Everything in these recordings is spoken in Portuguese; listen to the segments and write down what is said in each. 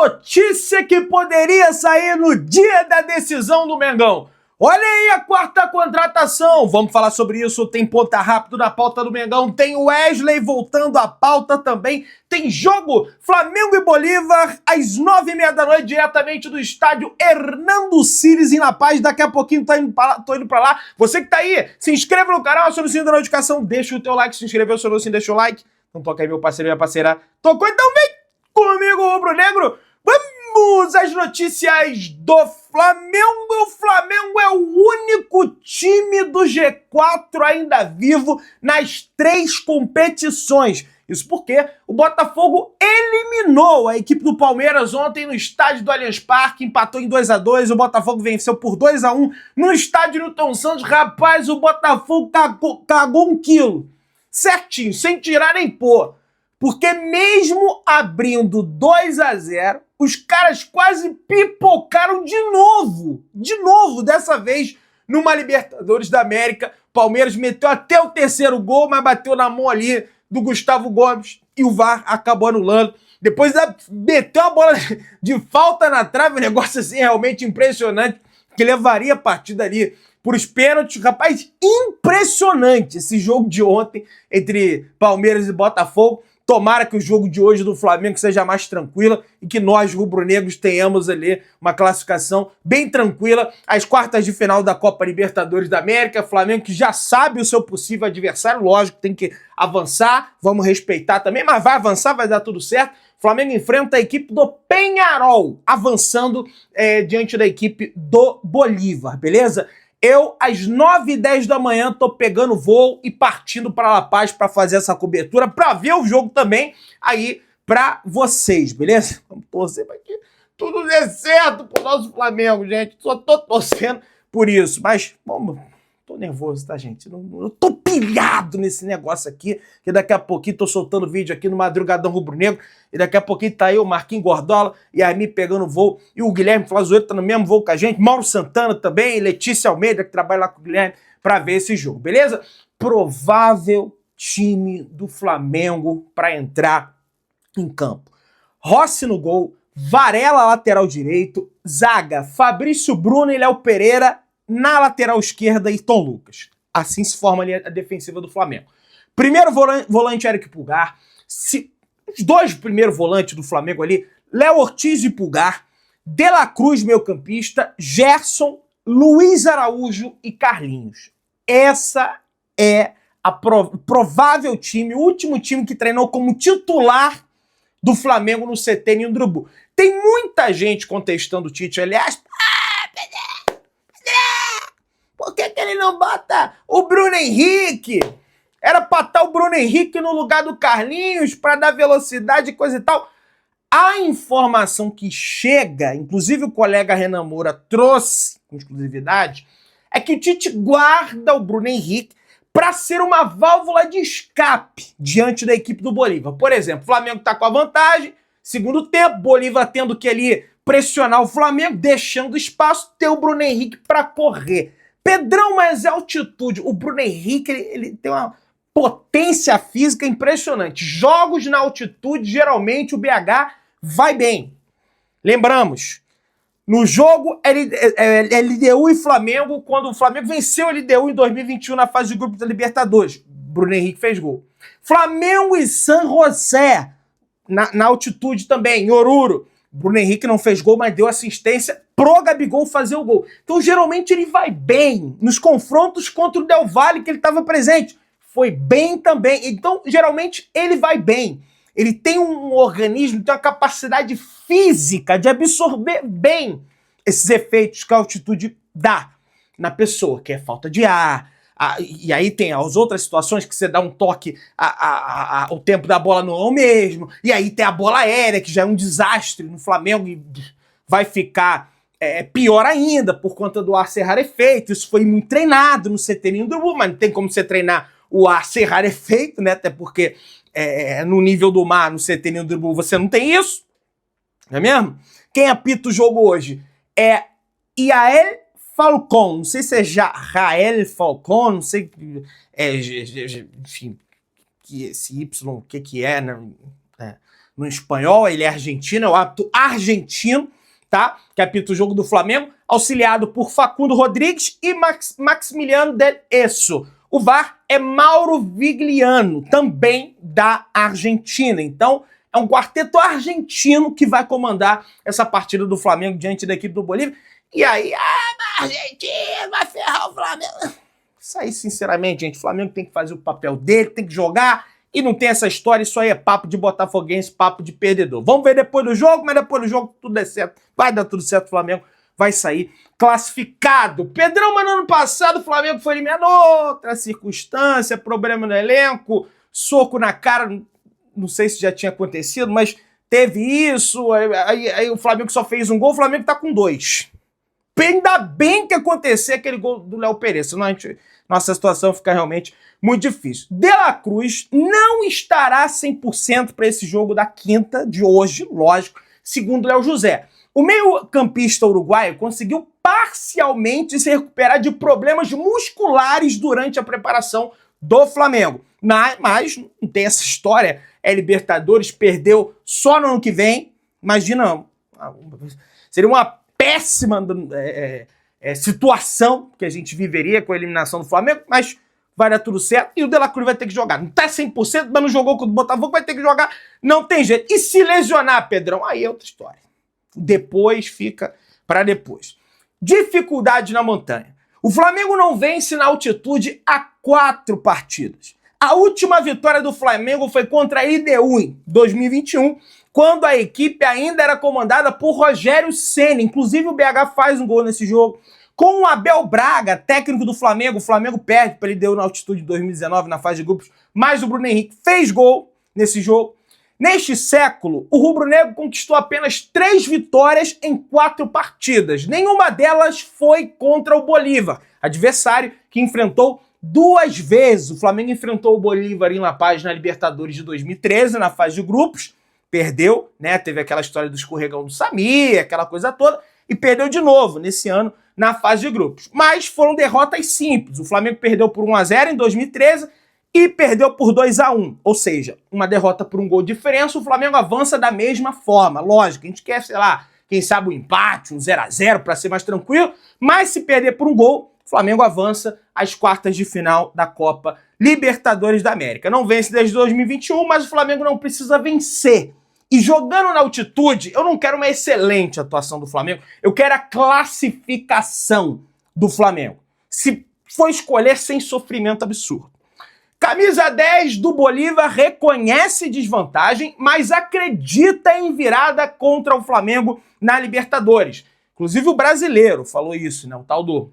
notícia que poderia sair no dia da decisão do Mengão. Olha aí a quarta contratação. Vamos falar sobre isso. Tem ponta rápido na pauta do Mengão. Tem o Wesley voltando à pauta também. Tem jogo Flamengo e Bolívar às 9h30 da noite, diretamente do estádio Hernando Siles em La Paz. Daqui a pouquinho tô indo pra lá. Você que tá aí, se inscreva no canal, aciona o sininho da notificação, deixa o teu like, se inscreveu, acionou o sininho, deixa o like. Então toca aí, meu parceiro e minha parceira. Tocou, então vem comigo, rubro-negro. Vamos às notícias do Flamengo. O Flamengo é o único time do G4 ainda vivo nas 3 competições. Isso porque o Botafogo eliminou a equipe do Palmeiras ontem no estádio do Allianz Parque, empatou em 2-2, o Botafogo venceu por 2-1 no estádio Newton Santos. Rapaz, o Botafogo cagou 1 quilo, certinho, sem tirar nem pôr. Porque mesmo abrindo 2-0, os caras quase pipocaram de novo, dessa vez numa Libertadores da América. Palmeiras meteu até o 3º gol, mas bateu na mão ali do Gustavo Gomes e o VAR acabou anulando. Depois meteu a bola de falta na trave, um negócio assim realmente impressionante, que levaria a partida ali por os pênaltis. Rapaz, impressionante esse jogo de ontem entre Palmeiras e Botafogo. Tomara que o jogo de hoje do Flamengo seja mais tranquila e que nós, rubro-negros, tenhamos ali uma classificação bem tranquila. As quartas de final da Copa Libertadores da América, Flamengo que já sabe o seu possível adversário, lógico, tem que avançar, vamos respeitar também, mas vai avançar, vai dar tudo certo. Flamengo enfrenta a equipe do Peñarol, avançando diante da equipe do Bolívar, beleza? Eu, às 9h10 da manhã, tô pegando voo e partindo para La Paz para fazer essa cobertura, para ver o jogo também aí para vocês, beleza? Vamos torcer para que tudo dê certo pro nosso Flamengo, gente. Só tô torcendo por isso, mas vamos... Tô nervoso, tá, gente? Eu tô pilhado nesse negócio aqui, que daqui a pouquinho tô soltando vídeo aqui no Madrugadão Rubro-Negro, e daqui a pouquinho tá aí o Marquinhos Gordola e a Ami pegando voo, e o Guilherme Flazoeiro tá no mesmo voo com a gente, Mauro Santana também, Letícia Almeida, que trabalha lá com o Guilherme, pra ver esse jogo, beleza? Provável time do Flamengo pra entrar em campo. Rossi no gol, Varela lateral direito, zaga, Fabrício Bruno e Léo Pereira na lateral esquerda e Tom Lucas. Assim se forma ali a defensiva do Flamengo. Primeiro volante Eric Pulgar. Os 2 primeiros volantes do Flamengo ali, Léo Ortiz e Pulgar, De La Cruz, meio campista, Gerson, Luiz Araújo e Carlinhos. Essa é a provável time, o último time que treinou como titular do Flamengo no CT Ninho do Urubu. Tem muita gente contestando o Tite, aliás. Por que ele não bota o Bruno Henrique? Era pra estar o Bruno Henrique no lugar do Carlinhos para dar velocidade e coisa e tal. A informação que chega, inclusive o colega Renan Moura trouxe com exclusividade, é que o Tite guarda o Bruno Henrique para ser uma válvula de escape diante da equipe do Bolívar. Por exemplo, o Flamengo tá com a vantagem, segundo tempo, Bolívar tendo que ali pressionar o Flamengo, deixando espaço, ter o Bruno Henrique para correr. Pedrão, mas é altitude. O Bruno Henrique, ele tem uma potência física impressionante. Jogos na altitude, geralmente o BH vai bem. Lembramos, no jogo LDU e Flamengo, quando o Flamengo venceu a LDU em 2021 na fase de grupos da Libertadores. Bruno Henrique fez gol. Flamengo e San José, na altitude também, em Oruro. Bruno Henrique não fez gol, mas deu assistência pro Gabigol fazer o gol. Então, geralmente, ele vai bem nos confrontos contra o Del Valle, que ele estava presente. Foi bem também. Então, geralmente, ele vai bem. Ele tem um organismo, tem uma capacidade física de absorver bem esses efeitos que a altitude dá na pessoa, que é falta de ar. E aí tem as outras situações que você dá um toque, o tempo da bola não é o mesmo, e aí tem a bola aérea, que já é um desastre no Flamengo e vai ficar pior ainda por conta do ar ser rarefeito. Isso foi muito treinado no CT Ninho do Urubu, mas não tem como você treinar o ar ser rarefeito, né? Até porque no nível do mar, no CT Ninho do Urubu, você não tem isso, não é mesmo? Quem apita o jogo hoje é Yael Falcon, não sei se é Jael Falcon, não sei, enfim, que esse Y, o que é, né? no espanhol, ele é argentino, é o árbitro argentino, tá? Que apita o jogo do Flamengo, auxiliado por Facundo Rodrigues e Maximiliano Del Esso. O VAR é Mauro Vigliano, também da Argentina. Então, é um quarteto argentino que vai comandar essa partida do Flamengo diante da equipe do Bolívia. E aí, a Argentina vai ferrar o Flamengo. Isso aí, sinceramente, gente, o Flamengo tem que fazer o papel dele, tem que jogar, e não tem essa história, isso aí é papo de botafoguense, papo de perdedor. Vamos ver depois do jogo, mas depois do jogo tudo der certo, vai dar tudo certo, o Flamengo vai sair classificado. Pedrão, mas no ano passado o Flamengo foi eliminado, outra circunstância, problema no elenco, soco na cara, não sei se já tinha acontecido, mas teve isso, aí o Flamengo só fez um gol, o Flamengo tá com 2. Ainda bem que aconteceu aquele gol do Léo Pereira, senão nossa situação fica realmente muito difícil. De La Cruz não estará 100% para esse jogo da quinta de hoje, lógico, segundo Léo José. O meio-campista uruguaio conseguiu parcialmente se recuperar de problemas musculares durante a preparação do Flamengo. Mas não tem essa história, é Libertadores, perdeu só no ano que vem. Imagina, seria uma péssima situação que a gente viveria com a eliminação do Flamengo, mas vai dar tudo certo e o De La Cruz vai ter que jogar. Não tá 100%, mas não jogou contra o Botafogo, vai ter que jogar, não tem jeito. E se lesionar, Pedrão, aí é outra história. Depois fica para depois. Dificuldade na montanha. O Flamengo não vence na altitude há 4 partidas. A última vitória do Flamengo foi contra a IDU em 2021, quando a equipe ainda era comandada por Rogério Ceni. Inclusive o BH faz um gol nesse jogo. Com o Abel Braga, técnico do Flamengo, o Flamengo perde para a IDU na altitude de 2019 na fase de grupos, mas o Bruno Henrique fez gol nesse jogo. Neste século, o rubro-negro conquistou apenas 3 vitórias em 4 partidas. Nenhuma delas foi contra o Bolívar, adversário que enfrentou 2 vezes. O Flamengo enfrentou o Bolívar em La Paz na Libertadores de 2013, na fase de grupos. Perdeu, né? Teve aquela história do escorregão do Samir, aquela coisa toda, e perdeu de novo nesse ano na fase de grupos. Mas foram derrotas simples. O Flamengo perdeu por 1-0 em 2013 e perdeu por 2-1. Ou seja, uma derrota por um gol de diferença, o Flamengo avança da mesma forma. Lógico, a gente quer, sei lá, quem sabe um empate, um 0-0 para ser mais tranquilo, mas se perder por um gol, o Flamengo avança às quartas de final da Copa Libertadores da América. Não vence desde 2021, mas o Flamengo não precisa vencer. E jogando na altitude, eu não quero uma excelente atuação do Flamengo, eu quero a classificação do Flamengo. Se for escolher sem sofrimento absurdo. Camisa 10 do Bolívar reconhece desvantagem, mas acredita em virada contra o Flamengo na Libertadores. Inclusive o brasileiro falou isso, né? O tal do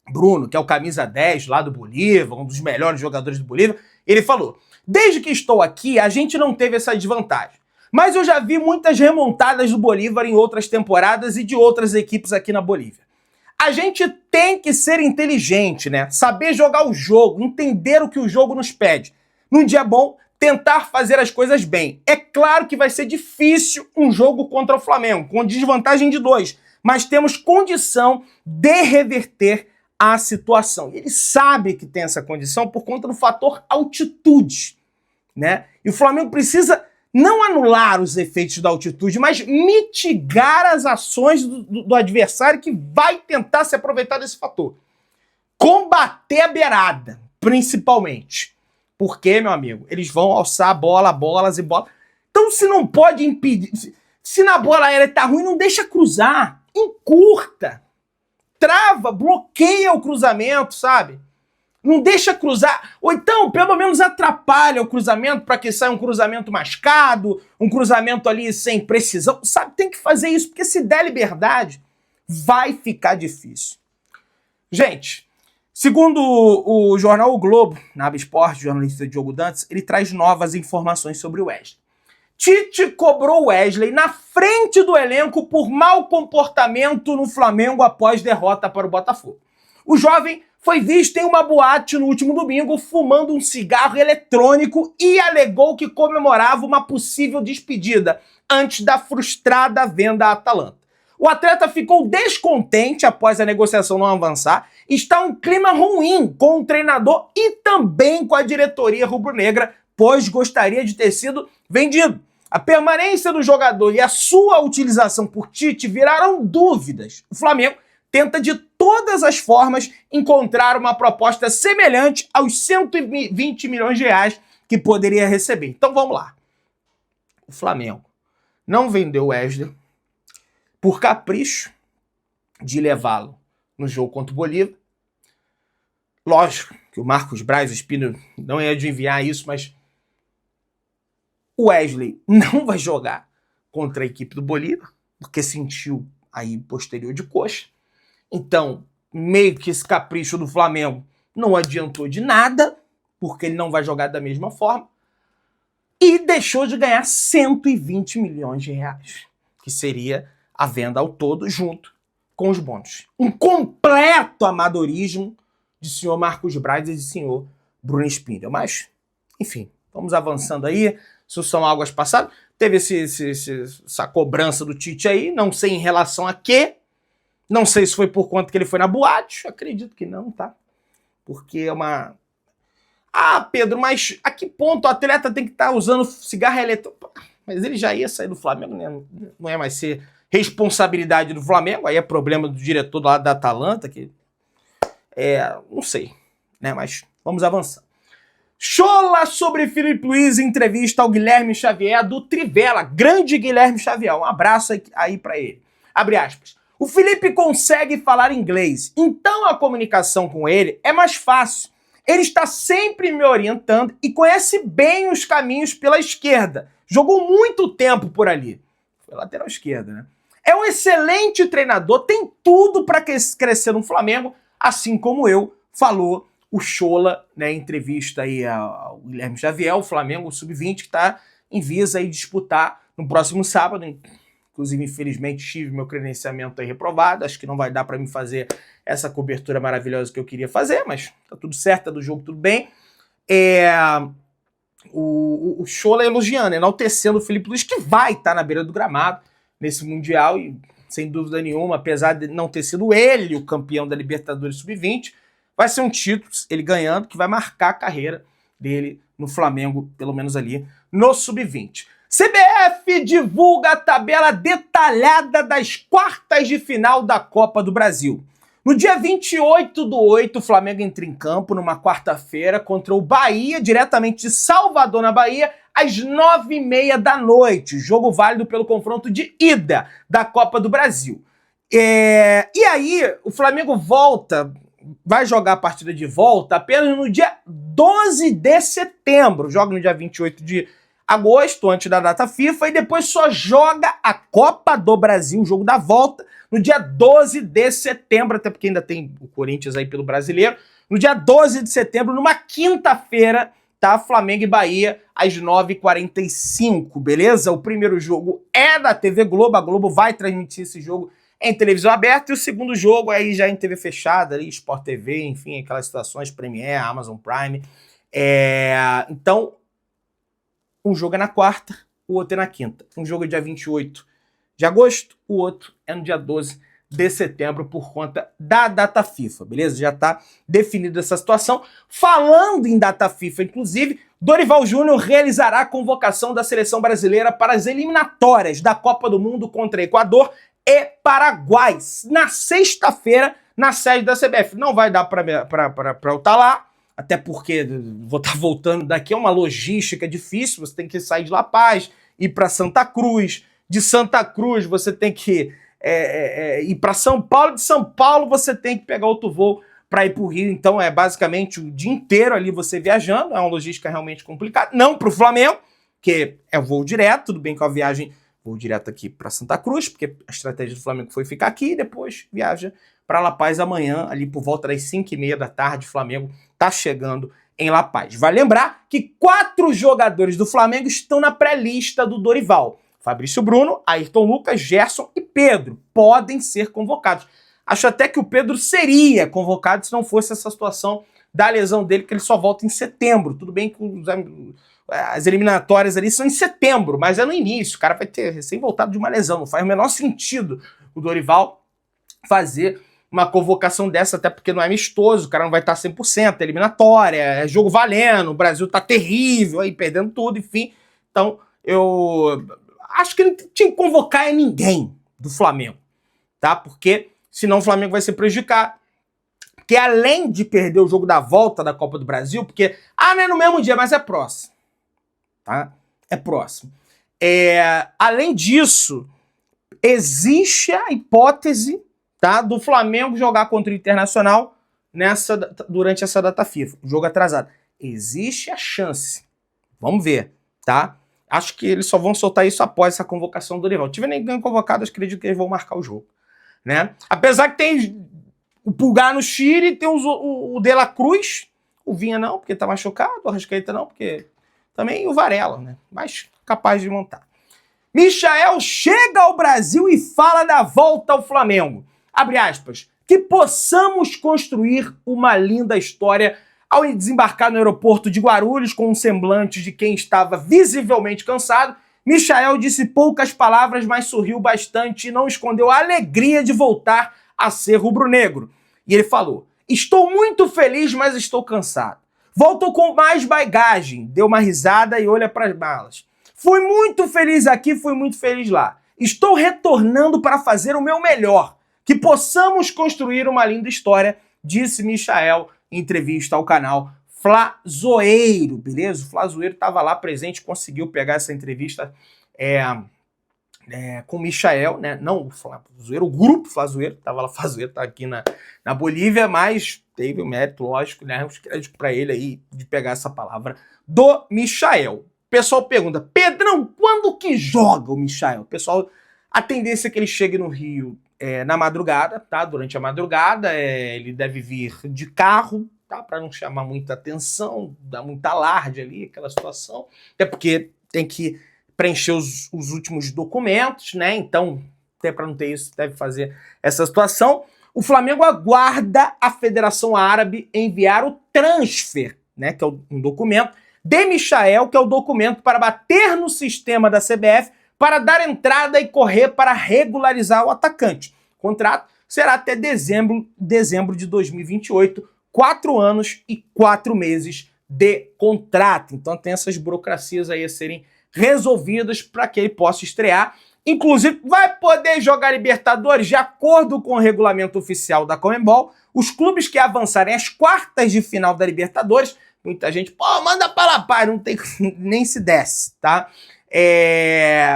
Bruno, que é o camisa 10 lá do Bolívar, um dos melhores jogadores do Bolívar, ele falou: desde que estou aqui, a gente não teve essa desvantagem. Mas eu já vi muitas remontadas do Bolívar em outras temporadas e de outras equipes aqui na Bolívia. A gente tem que ser inteligente, né? Saber jogar o jogo, entender o que o jogo nos pede. Num dia bom, tentar fazer as coisas bem. É claro que vai ser difícil um jogo contra o Flamengo, com desvantagem de 2, mas temos condição de reverter a situação. Ele sabe que tem essa condição por conta do fator altitude, né? E o Flamengo precisa não anular os efeitos da altitude, mas mitigar as ações do adversário que vai tentar se aproveitar desse fator. Combater a beirada, principalmente. Porque, meu amigo, eles vão alçar bolas e bolas. Então, se não pode impedir, se na bola aérea tá ruim, não deixa cruzar. Encurta. Trava, bloqueia o cruzamento, sabe? Não deixa cruzar, ou então pelo menos atrapalha o cruzamento para que saia um cruzamento mascado, um cruzamento ali sem precisão, sabe? Tem que fazer isso, porque se der liberdade, vai ficar difícil. Gente, segundo o jornal O Globo, na aba Esporte, o jornalista Diogo Dantas, ele traz novas informações sobre o Wesley. Tite cobrou Wesley na frente do elenco por mau comportamento no Flamengo após derrota para o Botafogo. O jovem foi visto em uma boate no último domingo fumando um cigarro eletrônico e alegou que comemorava uma possível despedida antes da frustrada venda à Atalanta. O atleta ficou descontente após a negociação não avançar e está um clima ruim com o treinador e também com a diretoria rubro-negra, pois gostaria de ter sido vendido. A permanência do jogador e a sua utilização por Tite viraram dúvidas. O Flamengo tenta de todas as formas encontrar uma proposta semelhante aos 120 milhões de reais que poderia receber. Então vamos lá. O Flamengo não vendeu o Wesley por capricho de levá-lo no jogo contra o Bolívar. Lógico que o Marcos Braz, o Espino, não ia adivinhar isso, mas o Wesley não vai jogar contra a equipe do Bolívar, porque sentiu aí posterior de coxa. Então, meio que esse capricho do Flamengo não adiantou de nada, porque ele não vai jogar da mesma forma. E deixou de ganhar 120 milhões de reais, que seria a venda ao todo junto com os bônus. Um completo amadorismo de senhor Marcos Braz e de senhor Bruno Spindel. Mas, enfim, vamos avançando aí. Isso são águas passadas. Teve essa cobrança do Tite aí, não sei em relação a quê. Não sei se foi por conta que ele foi na boate. Acredito que não, tá? Porque é uma... Ah, Pedro, mas a que ponto o atleta tem que estar usando cigarro eletrônico? Mas ele já ia sair do Flamengo, né? Não é mais ser responsabilidade do Flamengo. Aí é problema do diretor lá da Atalanta, que... não sei, né? Mas vamos avançar. Chola sobre Filipe Luiz em entrevista ao Guilherme Xavier do Trivela. Grande Guilherme Xavier. Um abraço aí pra ele. Abre aspas. O Filipe consegue falar inglês, então a comunicação com ele é mais fácil. Ele está sempre me orientando e conhece bem os caminhos pela esquerda. Jogou muito tempo por ali. Foi lateral esquerda, né? É um excelente treinador, tem tudo para crescer no Flamengo, assim como eu, falou o Chola, né, em entrevista aí ao Guilherme Xavier, o Flamengo Sub-20, que está em visa aí disputar no próximo sábado. Inclusive, infelizmente, tive meu credenciamento aí reprovado. Acho que não vai dar para mim fazer essa cobertura maravilhosa que eu queria fazer, mas tá tudo certo, tá do jogo tudo bem. O Chola elogiando, enaltecendo o Filipe Luiz, que vai estar na beira do gramado nesse Mundial, e sem dúvida nenhuma, apesar de não ter sido ele o campeão da Libertadores Sub-20, vai ser um título, ele ganhando, que vai marcar a carreira dele no Flamengo, pelo menos ali no Sub-20. CBF divulga a tabela detalhada das quartas de final da Copa do Brasil. No dia 28/8, o Flamengo entra em campo numa quarta-feira contra o Bahia, diretamente de Salvador, na Bahia, às 9h30 da noite. Jogo válido pelo confronto de ida da Copa do Brasil. E aí, o Flamengo vai jogar a partida de volta apenas no dia 12 de setembro. Joga no dia 28 de agosto, antes da data FIFA, e depois só joga a Copa do Brasil, o jogo da volta, no dia 12 de setembro, até porque ainda tem o Corinthians aí pelo Brasileiro, no dia 12 de setembro, numa quinta-feira, tá? Flamengo e Bahia, às 9h45, beleza? O primeiro jogo é da TV Globo, a Globo vai transmitir esse jogo em televisão aberta, e o segundo jogo aí já em TV fechada, ali, Sport TV, enfim, aquelas situações, Premiere, Amazon Prime. Então, um jogo é na quarta, o outro é na quinta. Um jogo é dia 28 de agosto, o outro é no dia 12 de setembro por conta da data FIFA, beleza? Já está definida essa situação. Falando em data FIFA, inclusive, Dorival Júnior realizará a convocação da seleção brasileira para as eliminatórias da Copa do Mundo contra Equador e Paraguai, na sexta-feira, na sede da CBF. Não vai dar para eu estar lá, até porque vou estar voltando daqui, é uma logística difícil, você tem que sair de La Paz, ir para Santa Cruz, de Santa Cruz você tem que ir para São Paulo, de São Paulo você tem que pegar outro voo para ir para o Rio, então é basicamente o dia inteiro ali você viajando, é uma logística realmente complicada, não para o Flamengo, que é voo direto, tudo bem com a viagem, vou direto aqui para Santa Cruz, porque a estratégia do Flamengo foi ficar aqui e depois viaja para La Paz amanhã, ali por volta das 5h30 da tarde, o Flamengo está chegando em La Paz. Vai lembrar que 4 jogadores do Flamengo estão na pré-lista do Dorival. Fabrício Bruno, Ayrton Lucas, Gerson e Pedro podem ser convocados. Acho até que o Pedro seria convocado se não fosse essa situação da lesão dele, que ele só volta em setembro. Tudo bem que as eliminatórias ali são em setembro, mas é no início. O cara vai ter recém-voltado de uma lesão. Não faz o menor sentido o Dorival fazer uma convocação dessa, até porque não é amistoso, o cara não vai estar 100%, é eliminatória, é jogo valendo, o Brasil tá terrível, aí perdendo tudo, enfim. Então, eu acho que não tinha que convocar ninguém do Flamengo, tá? Porque senão o Flamengo vai ser prejudicado. Porque além de perder o jogo da volta da Copa do Brasil, porque, não é no mesmo dia, mas é próximo, tá? É próximo. Além disso, existe a hipótese, tá, do Flamengo jogar contra o Internacional durante essa data FIFA, jogo atrasado. Existe a chance. Vamos ver, tá? Acho que eles só vão soltar isso após essa convocação do Dorival. Se tiver ninguém convocado, acredito que eles vão marcar o jogo, né? Apesar que tem o Pulgar no Chile, tem o De La Cruz, o Vinha não, porque tá machucado, o Arrascaeta não, porque também o Varela, né? Mas capaz de montar. Michael chega ao Brasil e fala da volta ao Flamengo. Abre aspas. Que possamos construir uma linda história ao desembarcar no aeroporto de Guarulhos com um semblante de quem estava visivelmente cansado. Michael disse poucas palavras, mas sorriu bastante e não escondeu a alegria de voltar a ser rubro-negro. E ele falou: estou muito feliz, mas estou cansado. Volto com mais bagagem. Deu uma risada e olha para as malas. Fui muito feliz aqui, fui muito feliz lá. Estou retornando para fazer o meu melhor. Que possamos construir uma linda história, disse Michael em entrevista ao canal Flazoeiro, beleza? O Flazoeiro estava lá presente, conseguiu pegar essa entrevista com o Michael, né? Não o Flazoeiro, o grupo Flazoeiro, estava lá, Flazoeiro tá aqui na Bolívia, mas teve o mérito, lógico, né? Os créditos para ele aí de pegar essa palavra do Michael. O pessoal pergunta: Pedrão, quando que joga o Michael? Pessoal, a tendência é que ele chegue no Rio na madrugada, tá? Durante a madrugada, ele deve vir de carro, tá? Para não chamar muita atenção, dar muita alarde ali, aquela situação. Até porque tem que preencher os últimos documentos, né? Então, até para não ter isso, deve fazer essa situação. O Flamengo aguarda a Federação Árabe enviar o transfer, né? Que é um documento de Michael, que é o documento para bater no sistema da CBF para dar entrada e correr para regularizar o atacante. O contrato será até dezembro de 2028, 4 anos e 4 meses de contrato. Então tem essas burocracias aí a serem resolvidas para que ele possa estrear. Inclusive, vai poder jogar Libertadores de acordo com o regulamento oficial da Conmebol. Os clubes que avançarem às quartas de final da Libertadores, muita gente, manda pra lá, pai, não tem nem se desce, tá?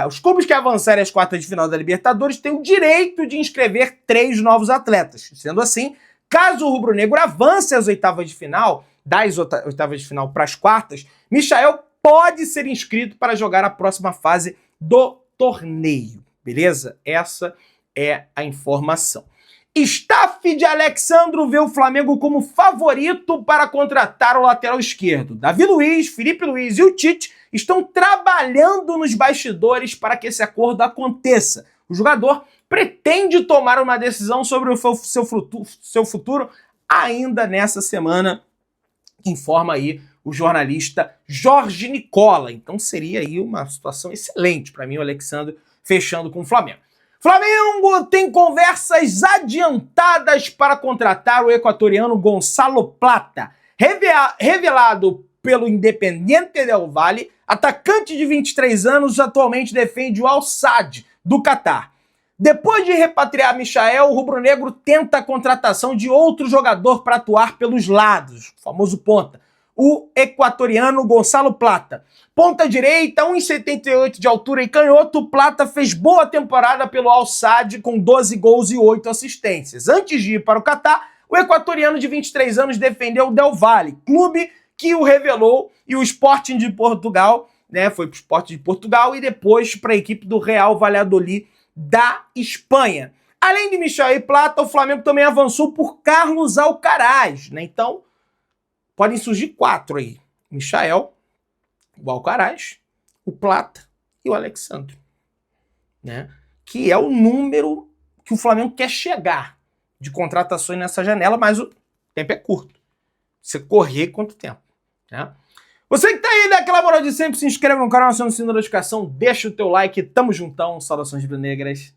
Os clubes que avançarem às quartas de final da Libertadores têm o direito de inscrever 3 novos atletas. Sendo assim, caso o rubro-negro avance às oitavas de final, das oitavas de final para as quartas, Michael pode ser inscrito para jogar a próxima fase do torneio, beleza? Essa é a informação. Staff de Alexandro vê o Flamengo como favorito para contratar o lateral esquerdo. Davi Luiz, Felipe Luiz e o Tite estão trabalhando nos bastidores para que esse acordo aconteça. O jogador pretende tomar uma decisão sobre o seu futuro ainda nessa semana, informa aí o jornalista Jorge Nicola. Então seria aí uma situação excelente para mim o Alexandre fechando com o Flamengo. Flamengo tem conversas adiantadas para contratar o equatoriano Gonçalo Plata. Revelado pelo Independiente del Valle, atacante de 23 anos, atualmente defende o Al-Sadd do Catar. Depois de repatriar Michael, o rubro-negro tenta a contratação de outro jogador para atuar pelos lados, o famoso ponta, o equatoriano Gonçalo Plata. Ponta direita, 1,78 de altura e canhoto, Plata fez boa temporada pelo Al-Sadd com 12 gols e 8 assistências. Antes de ir para o Catar, o equatoriano de 23 anos defendeu o Del Valle, clube que o revelou, e o Sporting de Portugal, né, foi para o Sporting de Portugal e depois para a equipe do Real Valladolid da Espanha. Além de Michael e Plata, o Flamengo também avançou por Carlos Alcaraz, né? Então, podem surgir 4 aí. Michael, o Alcaraz, o Plata e o Alexandre, né? Que é o número que o Flamengo quer chegar de contratações nessa janela, mas o tempo é curto. Você correr quanto tempo, né? Você que tá aí, dá aquela moral de sempre, se inscreve no canal, aciona o sino da notificação, deixa o teu like, tamo juntão, saudações rubro-negras.